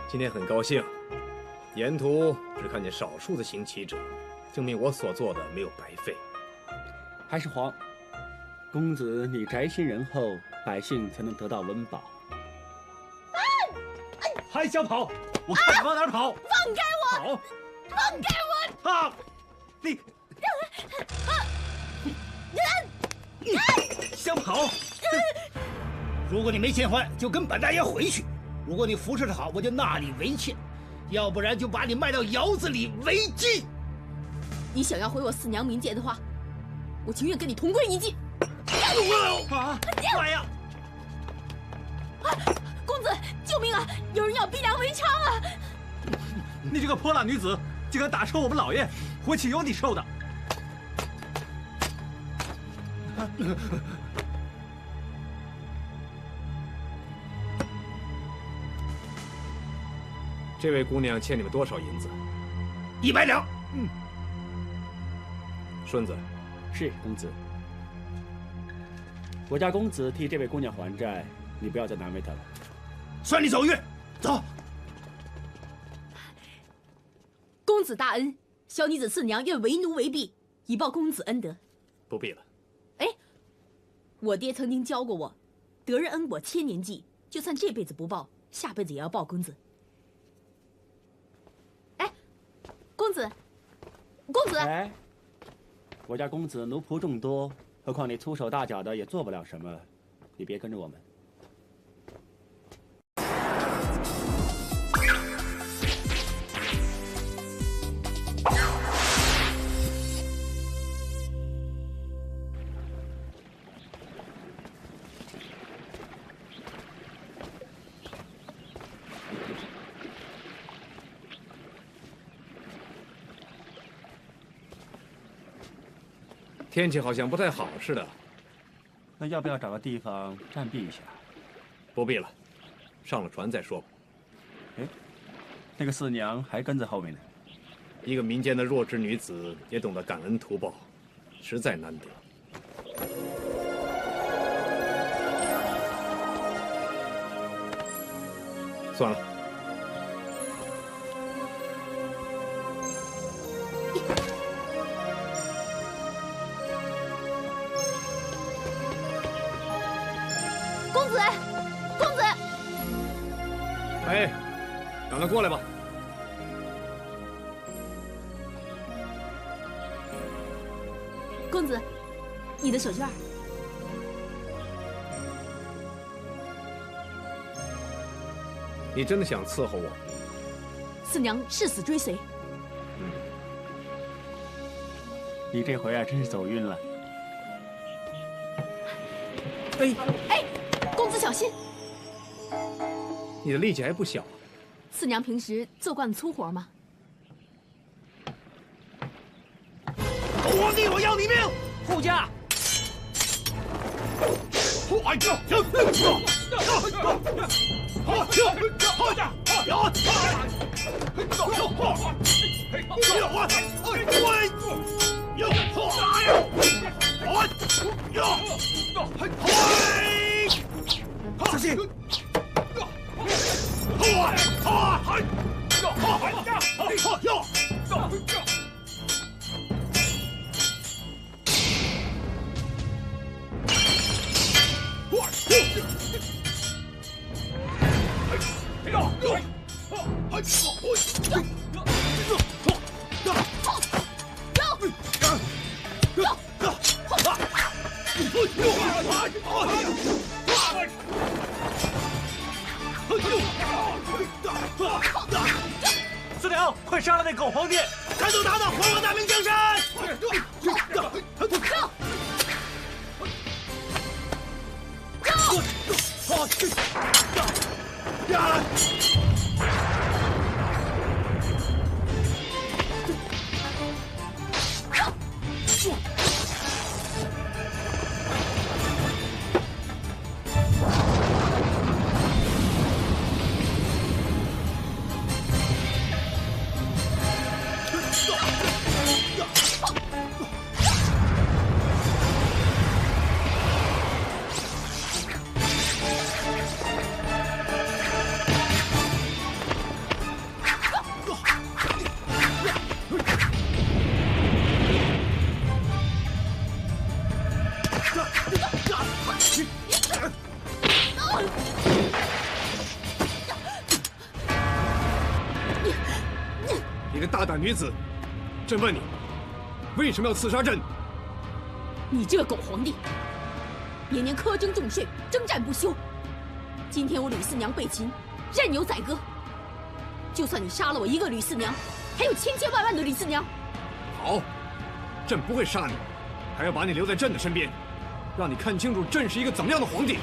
今天很高兴，沿途只看见少数的行乞者，证明我所做的没有白费。还是黄公子，你宅心仁厚，百姓才能得到温饱。还想跑？我看你往哪儿跑！放开我！跑！放开我！啊！你想跑？如果你没钱还，就跟本大爷回去；如果你服侍的好，我就纳你为妾；要不然就把你卖到窑子里为妓。你想要回我四娘冥界的话，我情愿跟你同归于尽。啊！妈呀！公子，救命啊！有人要逼良为娼啊！你这个泼辣女子，竟敢打伤我们老爷，回去有你受的！这位姑娘欠你们多少银子100两。顺子，是公子。我家公子替这位姑娘还债，你不要再难为她了。算你走运，走。公子大恩，小女子四娘愿为奴为婢，以报公子恩德。不必了。哎，我爹曾经教过我，得人恩果千年记，就算这辈子不报，下辈子也要报公子。哎，公子，公子！哎，我家公子奴仆众多，何况你粗手大脚的也做不了什么，你别跟着我们。天气好像不太好似的。那要不要找个地方暂避一下？不必了，上了船再说吧。哎，那个四娘还跟在后面呢。一个民间的弱智女子也懂得感恩图报，实在难得。算了。公子，公子！哎，让他过来吧。公子，你的手绢。你真的想伺候我？四娘誓死追随。你这回啊，真是走运了。哎，公子小心！你的力气还不小。四娘平时做惯粗活吗？皇帝，我要你命！护驾！小心！四娘，快杀了那狗皇帝！赶走他的皇王大名江山！大胆女子，朕问你，为什么要刺杀朕？你这个狗皇帝，年年苛征重税，征战不休。今天我吕四娘被擒，任由宰割。就算你杀了我一个吕四娘，还有千千万万的吕四娘。好，朕不会杀你，还要把你留在朕的身边，让你看清楚朕是一个怎么样的皇帝。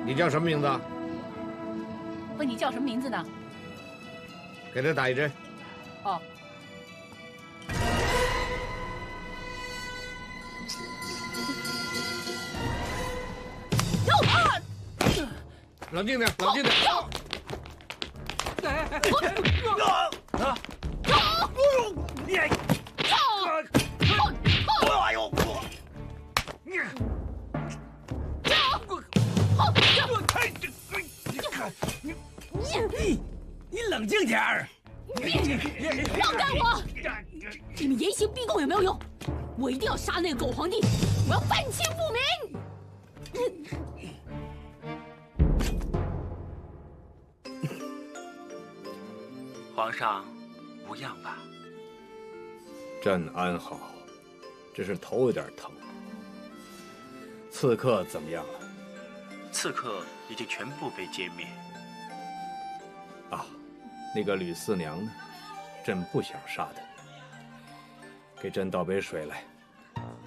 你叫什么名字？问你叫什么名字呢？给他打一针。哦。冷静点，冷静点。你冷静点儿！放开我！你们严刑逼供也没有用，我一定要杀那个狗皇帝！我要反清复明！皇上，无恙吧？朕安好，只是头有点疼。刺客怎么样了？刺客已经全部被歼灭。啊，那个吕四娘呢？朕不想杀她。给朕倒杯水来。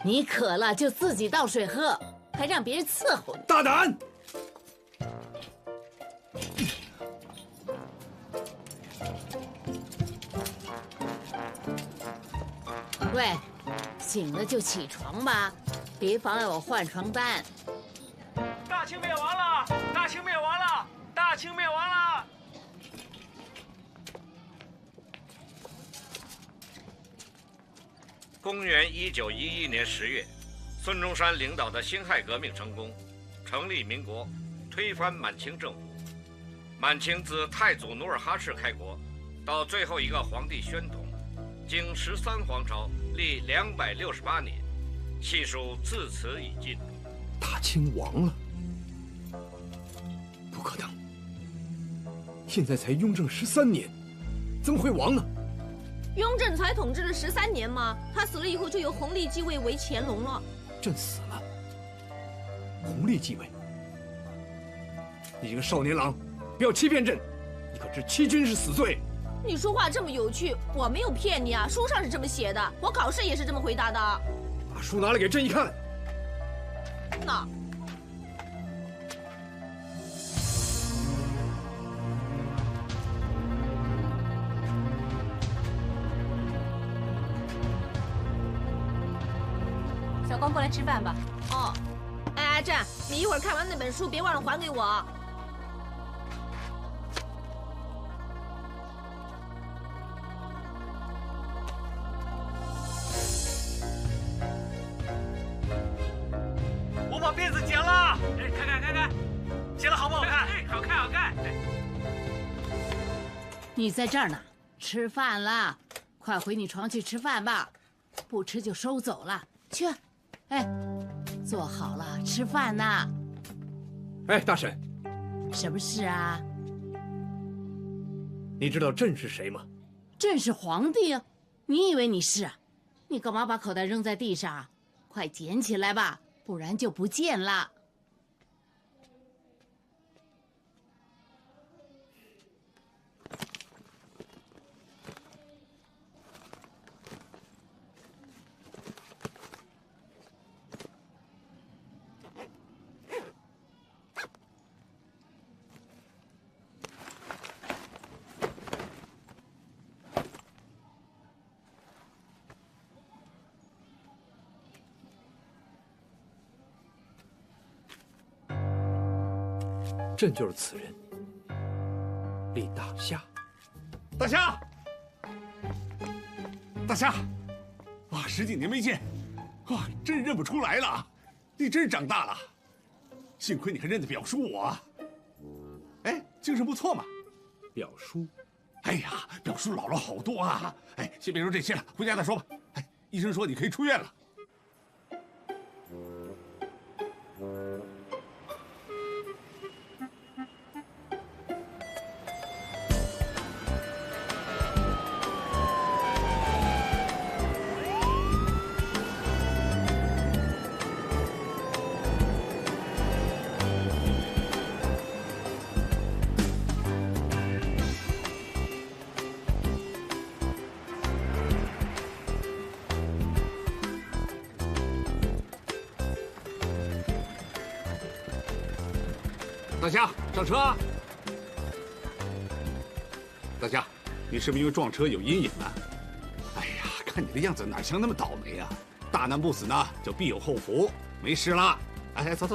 你渴了就自己倒水喝，还让别人伺候你。大胆！喂，醒了就起床吧，别妨碍我换床单。大清灭亡了！大清灭亡了！大清灭亡了！公元1911年10月，孙中山领导的辛亥革命成功，成立民国，推翻满清政府。满清自太祖努尔哈赤开国，到最后一个皇帝宣统，经13皇朝，历268年，系数自此已尽。大清亡了？不可能！现在才雍正13年，怎么会亡呢？雍正才统治了13年嘛，他死了以后就由弘历继位为乾隆了。朕死了，弘历继位？你这个少年郎，不要欺骗朕！你可知欺君是死罪？你说话这么有趣，我没有骗你啊，书上是这么写的，我考试也是这么回答的。把书拿来给朕一看。那。小光，过来吃饭吧。哦，哎，阿正，你一会儿看完那本书，别忘了还给我。我把辫子剪了，哎，看，剪了好不好看？哎，好看。哎，你在这儿呢，吃饭了，快回你床去吃饭吧，不吃就收走了。去，哎，坐好了，吃饭呢。哎，大婶，什么事啊？你知道朕是谁吗？朕是皇帝啊，你以为你是啊？你干嘛把口袋扔在地上？快捡起来吧，不然就不见了。朕就是此人，李大夏。大夏，大夏，哇，10几年没见，哇，真认不出来了，你真是长大了。幸亏你还认得表叔我。哎，精神不错嘛。表叔？哎呀，表叔老了好多啊。哎，先别说这些了，回家再说吧。哎，医生说你可以出院了。大夏，上车啊！大夏，你是不是因为撞车有阴影啊？哎呀，看你的样子哪像那么倒霉啊！大难不死呢，就必有后福，没事了。哎，走。